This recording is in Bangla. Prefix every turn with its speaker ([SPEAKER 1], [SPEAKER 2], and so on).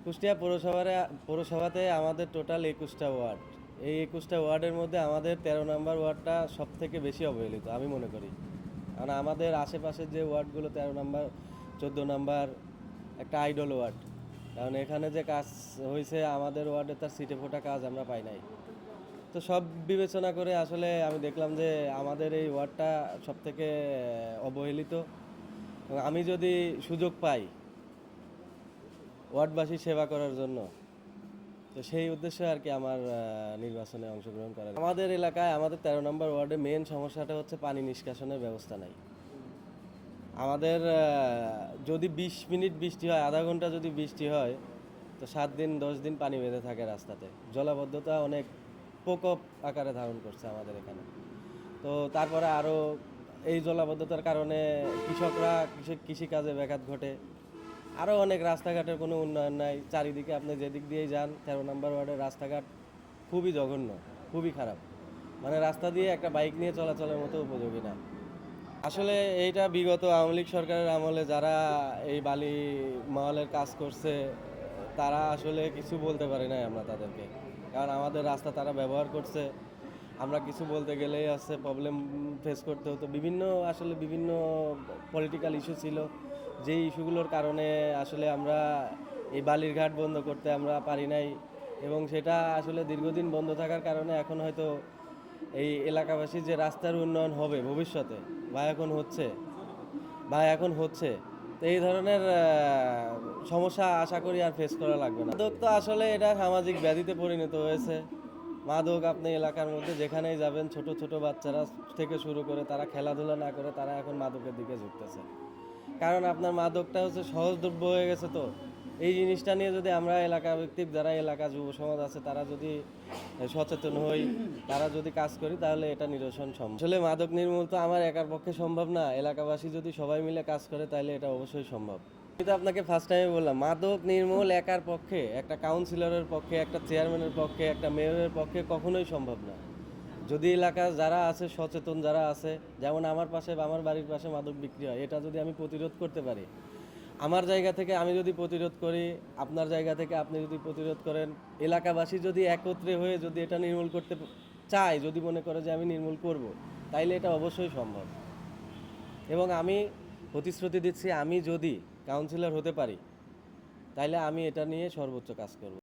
[SPEAKER 1] কুষ্টিয়া পৌরসভাতে আমাদের টোটাল 21টা ওয়ার্ড। এই 21টা ওয়ার্ডের মধ্যে আমাদের 13 নম্বর ওয়ার্ডটা সব থেকে বেশি অবহেলিত আমি মনে করি। কারণ আমাদের আশেপাশের যে ওয়ার্ডগুলো 13 নম্বর, 14 নম্বর একটা আইডল ওয়ার্ড। কারণ এখানে যে কাজ হয়েছে আমাদের ওয়ার্ডে তার সিটে ফোটা কাজ আমরা পাই নাই। তো সব বিবেচনা করে আসলে আমি দেখলাম যে আমাদের এই ওয়ার্ডটা সব থেকে অবহেলিত। এবং আমি যদি সুযোগ পাই ওয়ার্ডবাসীর সেবা করার জন্য, তো সেই উদ্দেশ্যে আর কি আমার নির্বাচনে অংশগ্রহণ করা। আমাদের এলাকায় আমাদের 13 নম্বর ওয়ার্ডে মেন সমস্যাটা হচ্ছে পানি নিষ্কাশনের ব্যবস্থা নাই। আমাদের যদি 20 মিনিট বৃষ্টি হয়, আধা ঘন্টা যদি বৃষ্টি হয়, তো 7 দিন 10 দিন পানি বেঁধে থাকে রাস্তাতে। জলাবদ্ধতা অনেক প্রকোপ আকারে ধারণ করছে আমাদের এখানে। তো তারপরে আরও এই জলাবদ্ধতার কারণে কৃষকরা কৃষিকাজে ব্যাঘাত ঘটে। আরও অনেক রাস্তাঘাটের কোনো উন্নয়ন নাই। চারিদিকে আপনি যেদিক দিয়েই যান 13 নম্বর ওয়ার্ডের রাস্তাঘাট খুবই জঘন্য, খুবই খারাপ। মানে রাস্তা দিয়ে একটা বাইক নিয়ে চলাচলের মতো উপযোগী না। আসলে এইটা বিগত আওয়ামী লীগ সরকারের আমলে যারা এই বালি মহলের কাজ করছে তারা আসলে কিছু বলতে পারি নাই আমরা তাদেরকে। কারণ আমাদের রাস্তা তারা ব্যবহার করছে, আমরা কিছু বলতে গেলেই আছে প্রবলেম ফেস করতে হতো। বিভিন্ন পলিটিক্যাল ইস্যু ছিল, যেই ইস্যুগুলোর কারণে আসলে আমরা এই বালির ঘাট বন্ধ করতে আমরা পারি নাই। এবং সেটা আসলে দীর্ঘদিন বন্ধ থাকার কারণে এখন হয়তো এই এলাকাবাসীর যে রাস্তার উন্নয়ন হবে ভবিষ্যতে এখন হচ্ছে। তো এই ধরনের সমস্যা আশা করি আর ফেস করা লাগবে না। মাদক তো আসলে এটা সামাজিক ব্যাধিতে পরিণত হয়েছে। মাদক আপনি এলাকার মধ্যে যেখানেই যাবেন, ছোট ছোট বাচ্চারা থেকে শুরু করে তারা খেলাধুলা না করে তারা এখন মাদকের দিকে ঝুঁকতেছে। কারণ আপনার মাদকটা হচ্ছে সহজলভ্য হয়ে গেছে। তো এই জিনিসটা নিয়ে যদি আমরা এলাকা ভিত্তিক যারা এলাকা যুব সমাজ আছে তারা যদি সচেতন হই, তারা যদি কাজ করি, তাহলে এটা নিরসন সম্ভব। আসলে মাদক নির্মূল তো আমার একার পক্ষে সম্ভব না। এলাকাবাসী যদি সবাই মিলে কাজ করে তাহলে এটা অবশ্যই সম্ভব। আমি তো আপনাকে ফার্স্ট টাইমে বললাম, মাদক নির্মূল একার পক্ষে, একটা কাউন্সিলরের পক্ষে, একটা চেয়ারম্যানের পক্ষে, একটা মেয়রের পক্ষে কখনোই সম্ভব না। যদি এলাকার যারা আছে, সচেতন যারা আছে, যেমন আমার পাশে বা আমার বাড়ির পাশে মাদক বিক্রি হয়, এটা যদি আমি প্রতিরোধ করতে পারি, আমার জায়গা থেকে আমি যদি প্রতিরোধ করি, আপনার জায়গা থেকে আপনি যদি প্রতিরোধ করেন, এলাকাবাসী যদি একত্রে হয়ে যদি এটা নির্মূল করতে চায়, যদি মনে করে যে আমি নির্মূল করব, তাইলে এটা অবশ্যই সম্ভব। এবং আমি প্রতিশ্রুতি দিচ্ছি, আমি যদি কাউন্সিলর হতে পারি তাইলে আমি এটা নিয়ে সর্বোচ্চ কাজ করব।